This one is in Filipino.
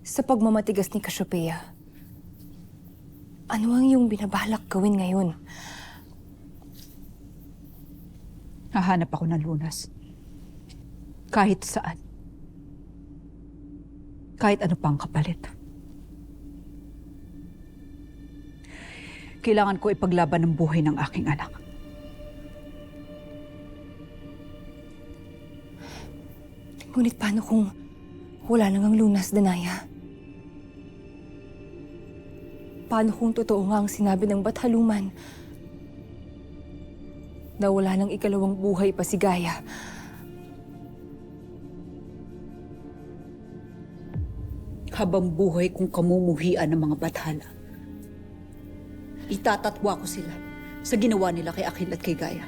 Sa pagmamatigas ni Cassiopeia, ano ang iyong binabalak gawin ngayon? Hahanap ako ng lunas. Kahit saan. Kahit ano pang kapalit. Kailangan ko ipaglaban ang buhay ng aking anak. Ngunit paano kung wala nang ang lunas, Danaya? Paano kung totoo nga ang sinabi ng Bathaluman na wala nang ikalawang buhay pa si Gaia? Habang buhay kong kamumuhian ng mga Bathala, itatatwa ko sila sa ginawa nila kay Akhil at kay Gaia.